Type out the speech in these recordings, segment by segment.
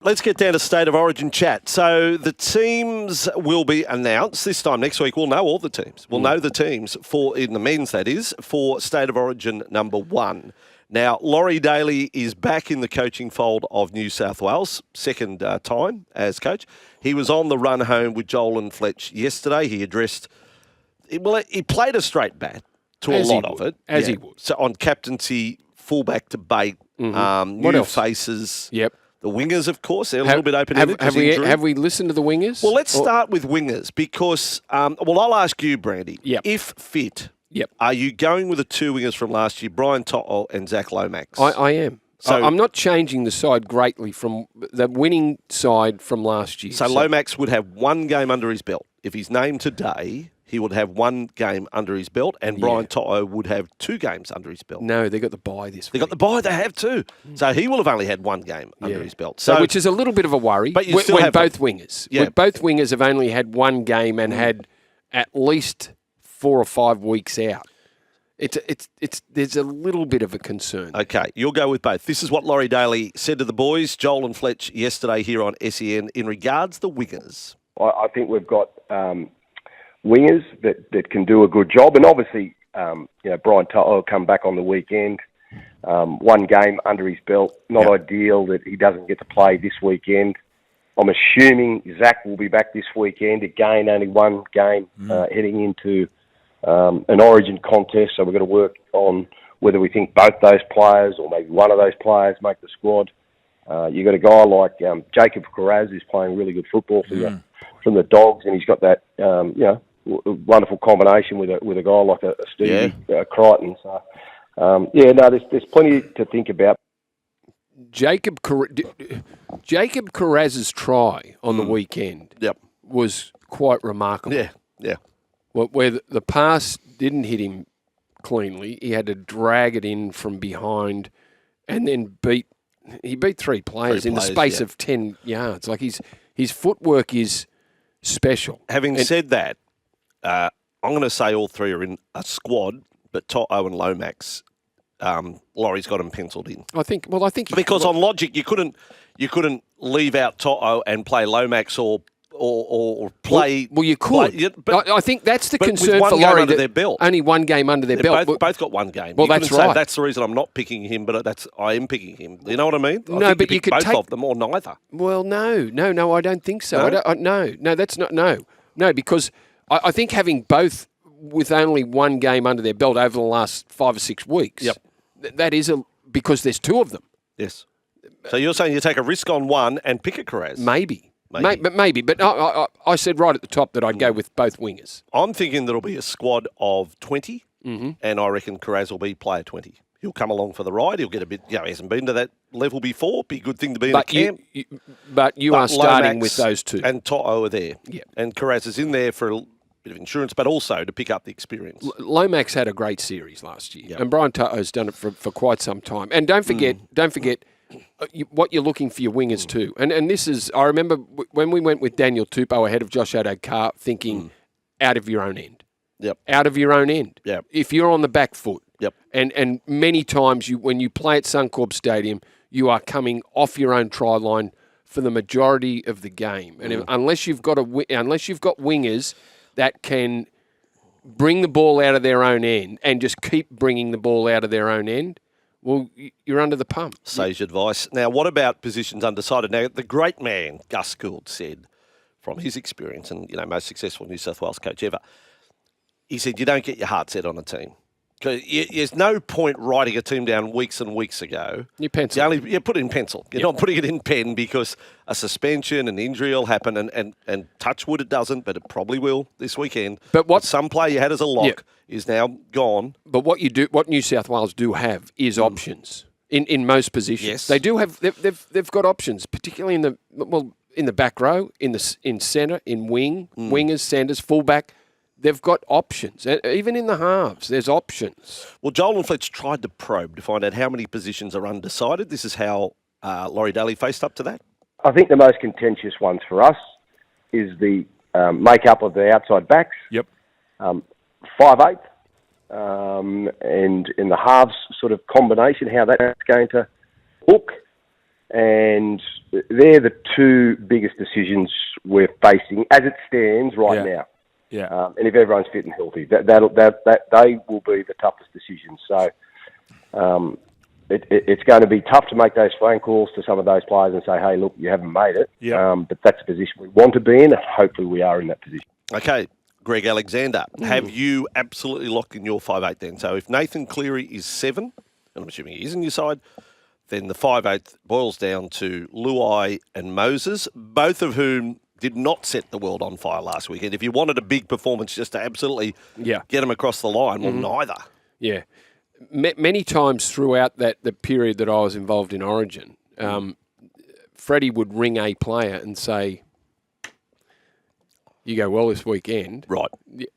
Let's get down to State of Origin chat. So the teams will be announced this time next week. We'll know all the teams. We'll know the teams for, in the men's that is, for State of Origin number 1. Now, Laurie Daly is back in the coaching fold of New South Wales, second time as coach. He was on the run home with Joel and Fletch yesterday. He addressed, well, he played a straight bat to a lot of it. As he would. So on captaincy, fullback debate, new faces. Yep. The wingers, of course, they're a little bit open-ended. Have we listened to the wingers? Well, let's start with wingers because, I'll ask you, Brandy. Yep. If fit, Yep. Are you going with the two wingers from last year, Brian To'o and Zach Lomax? I am. So I'm not changing the side greatly from the winning side from last year. So Lomax would have one game under his belt. If he's named today, he would have one game under his belt, and Brian To'o would have 2 games under his belt. No, they got the bye this week. They got the bye. They have too. So he will have only had one game under his belt. So which is a little bit of a worry. But you still have both wingers. Yeah. Both wingers have only had one game and had at least 4 or 5 weeks out. There's a little bit of a concern. Okay, you'll go with both. This is what Laurie Daly said to the boys, Joel and Fletch, yesterday here on SEN in regards to the wingers. I think we've got wingers that can do a good job, and obviously, Brian To'o will come back on the weekend. One game under his belt. Not ideal that he doesn't get to play this weekend. I'm assuming Zach will be back this weekend. Again, only one game heading into an Origin contest, so we've got to work on whether we think both those players or maybe one of those players make the squad. You've got a guy like Jacob Carraz who's playing really good football from the Dogs, and he's got that wonderful combination with a guy like a Stevie Crichton. So there's plenty to think about. Jacob Carraz's try on the weekend was quite remarkable. Yeah. Where the pass didn't hit him cleanly, he had to drag it in from behind, and then beat 3 players in the space of 10 yards. Like his footwork is special. Having said that, I'm going to say all 3 are in a squad, but To'o and Lomax, Laurie's got them penciled in. I think because on logic you couldn't leave out To'o and play Lomax or play. Well, you could. But I think that's the concern for Laurie. Under their belt. Only one game under their belt. Both got one game. Well, that's right. That's the reason I'm not picking him, but I am picking him. You know what I mean? No, but you could both take of them or neither. Well, no, I don't think so. No, that's not no, because I think having both with only one game under their belt over the last 5 or 6 weeks. Yep. That is because there's 2 of them. Yes. So you're saying you take a risk on one and pick a Carraz? Maybe. But I said right at the top that I'd go with both wingers. I'm thinking there'll be a squad of 20, and I reckon Carraz will be player 20. He'll come along for the ride. He'll get a bit, he hasn't been to that level before. Be a good thing to be in the camp. But you are starting with those 2. And To'o are there. Yeah. And Carraz is in there for a bit of insurance, but also to pick up the experience. Lomax had a great series last year, and Brian To'o's done it for quite some time. And don't forget, what you're looking for your wingers too. And this is, I remember when we went with Daniel Tupou ahead of Josh Addo-Carr, thinking out of your own end. Yep. Out of your own end. Yep. If you're on the back foot. Yep. And many times when you play at Suncorp Stadium, you are coming off your own try line for the majority of the game. And unless you've got wingers that can bring the ball out of their own end and just keep bringing the ball out of their own end, well, you're under the pump. Sage advice. Now, what about positions undecided? Now, the great man, Gus Gould, said, from his experience and, most successful New South Wales coach ever, he said, you don't get your heart set on a team. Because there's no point writing a team down weeks and weeks ago. You pencil. You put it in pencil. You're not putting it in pen because a suspension, an injury will happen, and touch wood it doesn't, but it probably will this weekend. But some player you had as a lock is now gone. But what New South Wales do have is options in most positions. Yes. They do have. They've got options, particularly in the back row, in centre, in wingers, centres, fullback. They've got options. Even in the halves, there's options. Well, Joel and Fletch tried to probe to find out how many positions are undecided. This is how Laurie Daly faced up to that. I think the most contentious ones for us is the make-up of the outside backs. Yep. 5'8", and in the halves sort of combination, how that's going to look. And they're the two biggest decisions we're facing as it stands right now. Yeah. And if everyone's fit and healthy, that they will be the toughest decisions. So it's going to be tough to make those phone calls to some of those players and say, hey, look, you haven't made it. But that's the position we want to be in, and hopefully we are in that position. Okay, Greg Alexander, have you absolutely locked in your 5'8" then? So if Nathan Cleary is 7, and I'm assuming he is on your side, then the 5'8" boils down to Luai and Moses, both of whom did not set the world on fire last weekend. If you wanted a big performance just to absolutely get them across the line, well, neither. Yeah. Many times throughout the period that I was involved in Origin, Freddie would ring a player and say, you go well this weekend. Right.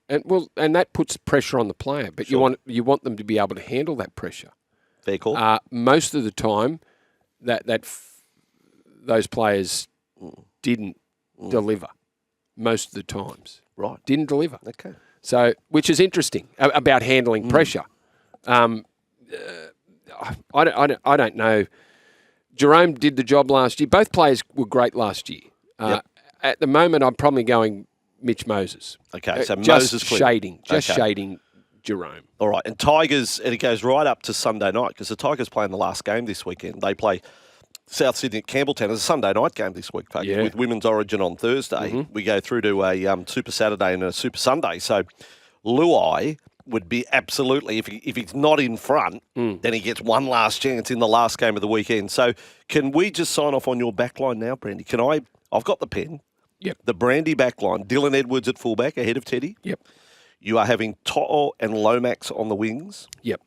And that puts pressure on the player, but you want them to be able to handle that pressure. Fair call. Most of the time, those players didn't deliver. Most of the times, right, didn't deliver. Okay. So, which is interesting about handling pressure. I don't know. Jerome did the job last year. Both players were great last year. At the moment, I'm probably going Mitch Moses. Okay, so just Moses shading Jerome. All right, and Tigers, and it goes right up to Sunday night because the Tigers play in the last game this weekend. They play South Sydney at Campbelltown. It's a Sunday night game this week, folks, with Women's Origin on Thursday. We go through to a Super Saturday and a Super Sunday. So Luai would be absolutely, if he's not in front, then he gets one last chance in the last game of the weekend. So can we just sign off on your backline now, Brandy? I've got the pen. Yep. The Brandy backline, Dylan Edwards at fullback ahead of Teddy. Yep. You are having To'o and Lomax on the wings. Yep.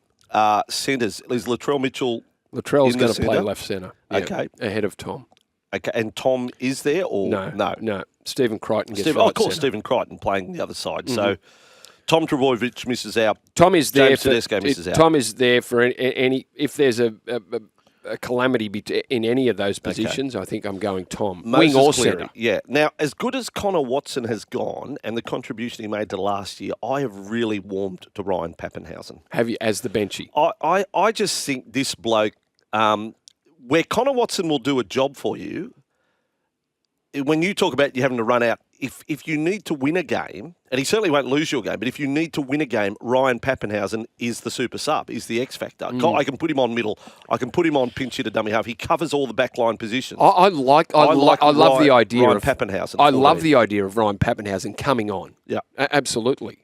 Centres, is Latrell Mitchell Latrell's in the going to play centre? left centre. Okay. Ahead of Tom. Okay, and Tom is there or No. Stephen Crichton gets right of course, centre. Stephen Crichton playing the other side. So Tom Trbojevic misses out. Tom is there. James Tedesco misses out. Tom is there for any if there's a calamity in any of those positions. I think I'm going Tom. Moses Wing or Cleary, centre. Yeah. Now, as good as Connor Watson has gone and the contribution he made to last year, I have really warmed to Ryan Pappenhausen. Have you as the benchy? I just think this bloke, where Connor Watson will do a job for you, when you talk about you having to run out, if you need to win a game, and he certainly won't lose your game, but if you need to win a game, Ryan Pappenhausen is the super sub, is the X factor. I can put him on middle. I can put him on pinch hitter, dummy half. He covers all the backline positions. I love the idea Ryan of Pappenhausen. I love the idea of Ryan Pappenhausen coming on. Yeah, absolutely.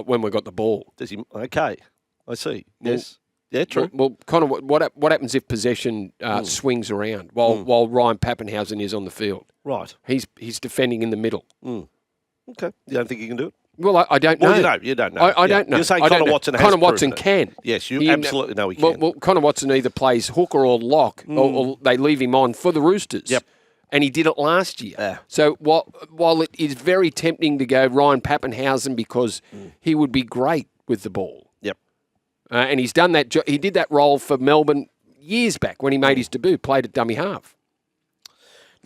When we got the ball, does he? Okay, I see. Yes. Yeah, true. Well, kind of what happens if possession swings around while Ryan Pappenhausen is on the field? Right. He's defending in the middle. Okay. You don't think he can do it? Well, I don't know. Well, you don't know. I don't know. You're saying Connor Watson has Connor Watson proven can. Yes, you absolutely know he can. Well, Connor Watson either plays hooker or lock, or they leave him on for the Roosters. Yep. And he did it last year. Yeah. So while it is very tempting to go Ryan Pappenhausen because he would be great with the ball. Yep. And he's done that. He did that role for Melbourne years back when he made his debut, played at dummy half.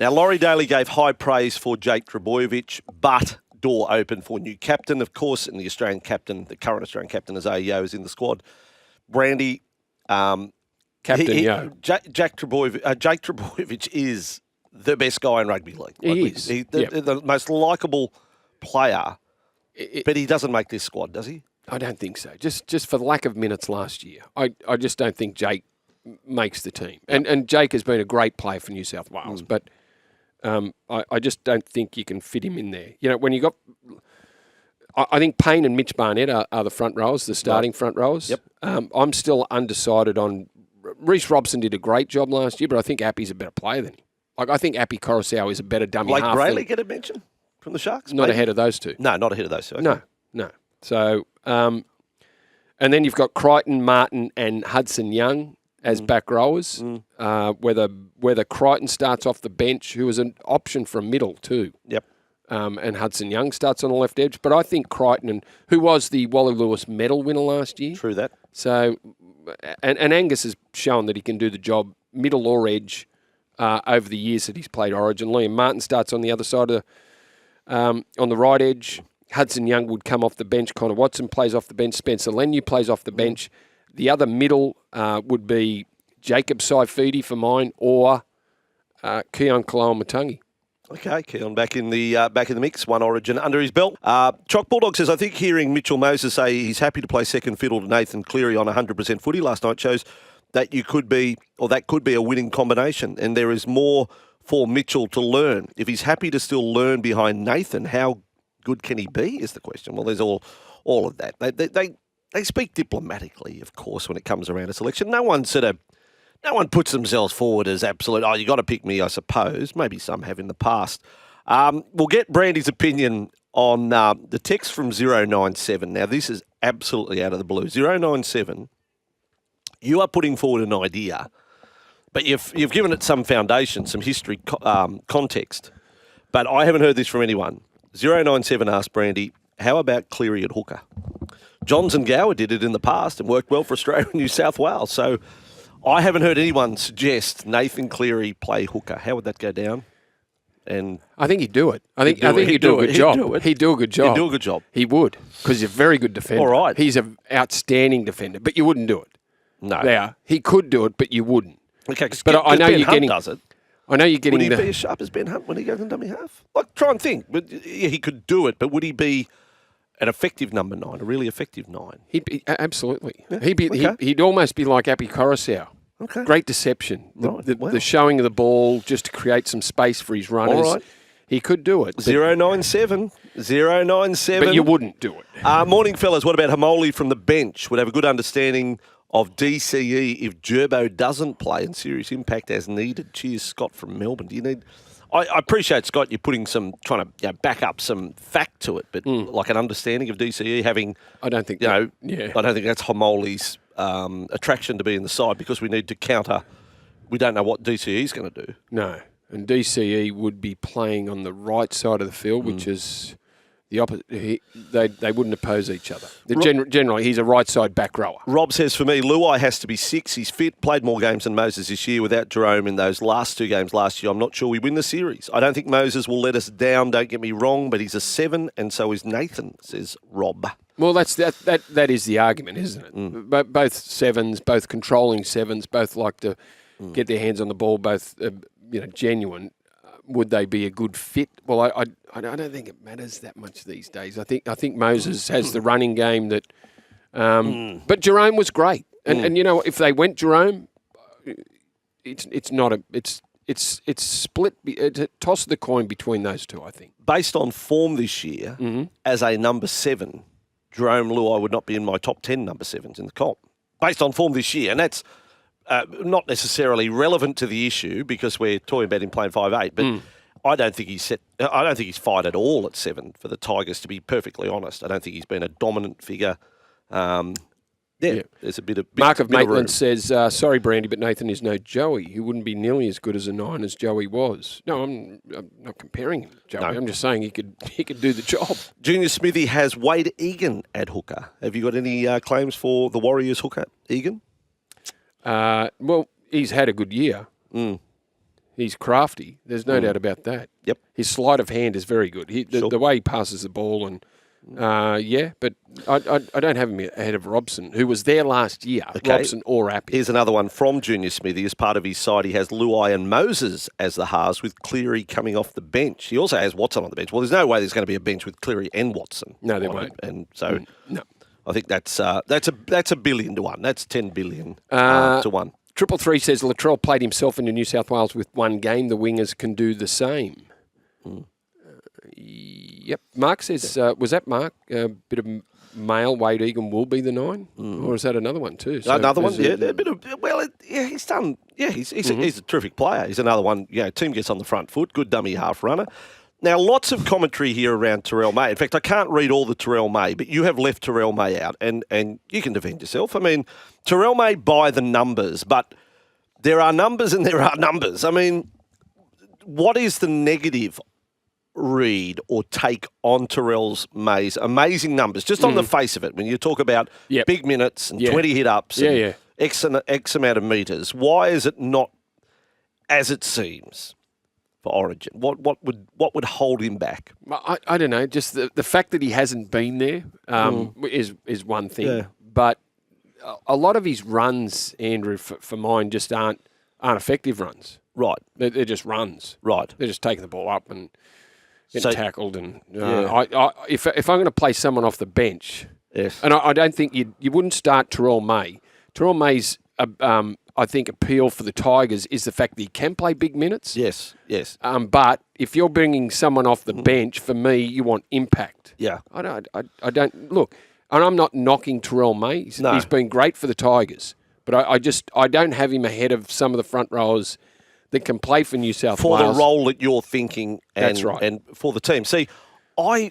Now, Laurie Daly gave high praise for Jake Trbojevic, but door open for new captain, of course, and the Australian captain, the current Australian captain as AEO is in the squad. Brandy, Captain Jake Trbojevic is the best guy in rugby league. He is. He's the most likeable player, but he doesn't make this squad, does he? I don't think so. Just for the lack of minutes last year, I just don't think Jake makes the team. And Jake has been a great player for New South Wales, but I just don't think you can fit him in there. You know, when you got, I think Payne and Mitch Barnett are the front rowers, the starting front rowers. Yep. I'm still undecided on. Reece Robson did a great job last year, but I think Appy's a better player than him. Like I think Appy Coruscant is a better dummy half. Like Brayley get a mention from the Sharks? Not ahead of those two. No, not ahead of those two. Okay. No. So, and then you've got Crichton, Martin, and Hudson Young as back rowers. Whether Crichton starts off the bench, who was an option from middle too. Yep. And Hudson Young starts on the left edge. But I think Crichton, who was the Wally Lewis medal winner last year. True that. So, and Angus has shown that he can do the job middle or edge over the years that he's played Origin. Liam Martin starts on the other side of on the right edge. Hudson Young would come off the bench. Connor Watson plays off the bench. Spencer Leniu plays off the bench. The other middle would be Jacob Saifidi for mine, or Keon Kaloamatangi. Okay, Keon back in the mix. One Origin under his belt. Chock Bulldog says, I think hearing Mitchell Moses say he's happy to play second fiddle to Nathan Cleary on 100% footy last night shows that that could be a winning combination, and there is more for Mitchell to learn. If he's happy to still learn behind Nathan, how good can he be? Is the question. Well, there's all of that. They speak diplomatically, of course, when it comes around a selection. No one puts themselves forward as absolute, you got to pick me, I suppose. Maybe some have in the past. We'll get Brandy's opinion on the text from 097. Now, this is absolutely out of the blue. 097, you are putting forward an idea, but you've given it some foundation, some history context. But I haven't heard this from anyone. 097 asked Brandy, how about Cleary at hooker? Johns and Gower did it in the past and worked well for Australia and New South Wales. So I haven't heard anyone suggest Nathan Cleary play hooker. How would that go down? And I think he'd do it. I think he'd do a good job. He'd do a good job. He'd do a good job. He would, because he's a very good defender. All right. He's an outstanding defender, but you wouldn't do it. No. Now, he could do it, but you wouldn't. Okay, but I know Ben you're Hunt getting. does it. I know you're getting. Would he be as sharp as Ben Hunt when he goes in dummy half? Like, try and think. But yeah, he could do it, but would he be an effective number 9, a really effective 9? He'd be absolutely. Yeah, He'd almost be like Appy Coruscant. Okay. Great deception. Right, The showing of the ball just to create some space for his runners. All right. He could do it. 097. But you wouldn't do it. Morning, fellas. What about Hamoli from the bench? Would have a good understanding of DCE if Gerbo doesn't play and serious impact as needed. Cheers, Scott from Melbourne. Do you need? I appreciate, Scott, you're putting trying to back up some fact to it, but like an understanding of DCE having. I don't think. I don't think that's Hamoli's attraction to be in the side because we need to counter. We don't know what DCE is going to do. No, and DCE would be playing on the right side of the field, which is the opposite. They wouldn't oppose each other. Generally, he's a right side back rower. Rob says, for me, Luai has to be 6. He's fit, played more games than Moses this year. Without Jerome in those last 2 games last year, I'm not sure we win the series. I don't think Moses will let us down, don't get me wrong, but he's a 7, and so is Nathan, says Rob. Well, that is the argument, isn't it? Both 7s, both controlling 7s, both like to get their hands on the ball, both genuine. Would they be a good fit? Well, I don't think it matters that much these days. I think Moses has the running game that, but Jerome was great, and if they went Jerome, it's split. It's a toss of the coin between those two. I think based on form this year, as a number 7, Jerome Luai would not be in my top 10 number 7s in the comp. Based on form this year, and that's. Not necessarily relevant to the issue because we're talking about him playing 5'8", but I don't think he's set. I don't think he's fired at all at 7 for the Tigers. To be perfectly honest, I don't think he's been a dominant figure. There's a bit of Mark of Maitland says, "Sorry, Brandy, but Nathan is no Joey. He wouldn't be nearly as good as a 9 as Joey was." No, I'm not comparing him to Joey. No. I'm just saying he could do the job. Junior Smithy has Wade Egan at hooker. Have you got any claims for the Warriors hooker, Egan? Well, he's had a good year. He's crafty. There's no doubt about that. Yep. His sleight of hand is very good. The way he passes the ball and but I don't have him ahead of Robson, who was there last year. Okay. Robson or Appy. Here's another one from Junior Smithy. As part of his side, he has Luai and Moses as the halves with Cleary coming off the bench. He also has Watson on the bench. Well, there's no way there's going to be a bench with Cleary and Watson. No, there won't. And so no. I think that's a billion to 1. That's 10 billion to 1. 333 says Latrell played himself into New South Wales with 1 game. The wingers can do the same. Yep. Mark says, was that Mark? A bit of male Wade Egan will be the 9, or is that another one too? So another one, yeah. A bit of he's done. Yeah, he's a terrific player. He's another one. Team gets on the front foot. Good dummy half runner. Now, lots of commentary here around Terrell May. In fact, I can't read all the Terrell May, but you have left Terrell May out, and you can defend yourself. I mean, Terrell May by the numbers, but there are numbers and there are numbers. I mean, what is the negative read or take on Terrell May's amazing numbers, just on the face of it, when you talk about big minutes and 20 hit-ups and X amount of metres? Why is it not as it seems? For Origin, what would hold him back? I don't know. Just the fact that he hasn't been there is one thing. But a lot of his runs, Andrew, for mine, just aren't effective runs. Right. They're just runs. Right. They're just taking the ball up and getting So- tackled. And Yeah. if I'm going to play someone off the bench, Yes. and I don't think you wouldn't start Terrell May. Terrell May's, I think, appeal for the Tigers is the fact that he can play big minutes. Yes. Yes. But if you're bringing someone off the bench, for me, you want impact. Yeah. I don't look, and I'm not knocking Terrell May. He's been great for the Tigers, but I don't have him ahead of some of the front rowers that can play for New South For Wales. the role that you're thinking, and, That's right. and for the team. See, I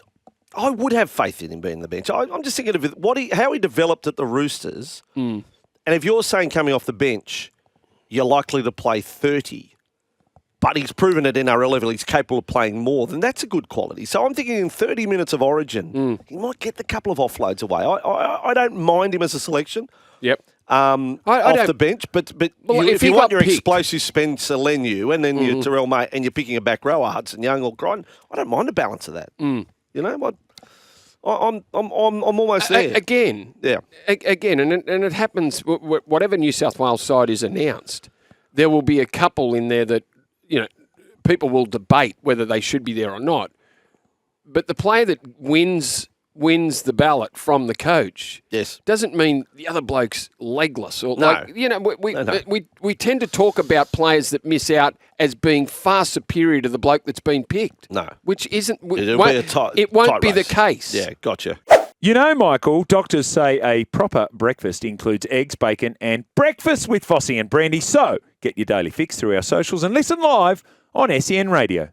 would have faith in him being the bench. I'm just thinking of how he developed at the Roosters. And if you're saying coming off the bench, you're likely to play 30, but he's proven at NRL level he's capable of playing more, then that's a good quality. So I'm thinking in 30 minutes of Origin, he might get the couple of offloads away. I don't mind him as a selection. Yep. Off don't- the bench, but Well, if if he you want got your picked- explosive Spencer Leniu and then your Terrell May and you're picking a back rower, Hudson Young or Crichton, I don't mind the balance of that. You know, I'm almost there. Again, Yeah. Again, and it happens. Whatever New South Wales side is announced, there will be a couple in there that people will debate whether they should be there or not. But the player that wins the ballot from the coach, Yes. doesn't mean the other bloke's legless or No. we tend to talk about players that miss out as being far superior to the bloke that's been picked. No. Which isn't. It'll be a tight it won't tight be the race. case. Yeah, gotcha. You know, Michael, doctors say a proper breakfast includes eggs, bacon, and breakfast with Vossy and Brandy. So get your daily fix through our socials and listen live on SEN Radio.